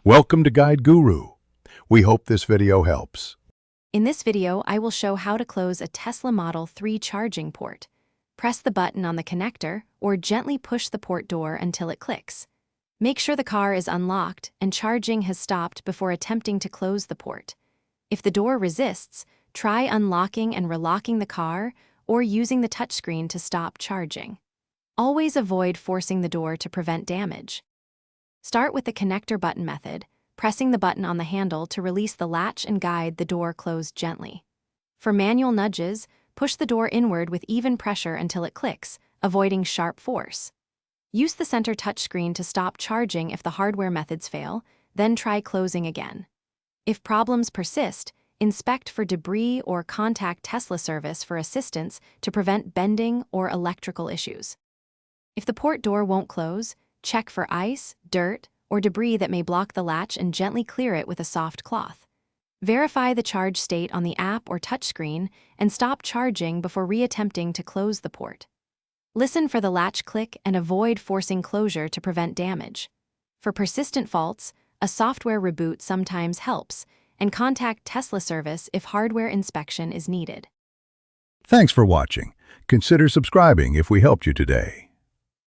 Welcome to Guide Guru. We hope this video helps. In this video, I will show how to close a Tesla Model 3 charging port. Press the button on the connector or gently push the port door until it clicks. Make sure the car is unlocked and charging has stopped before attempting to close the port. If the door resists, try unlocking and relocking the car or using the touchscreen to stop charging. Always avoid forcing the door to prevent damage. Start with the connector button method, pressing the button on the handle to release the latch and guide the door close gently. For manual nudges, push the door inward with even pressure until it clicks, avoiding sharp force. Use the center touchscreen to stop charging if the hardware methods fail, then try closing again. If problems persist, inspect for debris or contact Tesla service for assistance to prevent bending or electrical issues. If the port door won't close, check for ice, dirt, or debris that may block the latch and gently clear it with a soft cloth. Verify the charge state on the app or touchscreen and stop charging before reattempting to close the port. Listen for the latch click and avoid forcing closure to prevent damage. For persistent faults, a software reboot sometimes helps, and contact Tesla service if hardware inspection is needed. Thanks for watching. Consider subscribing if we helped you today.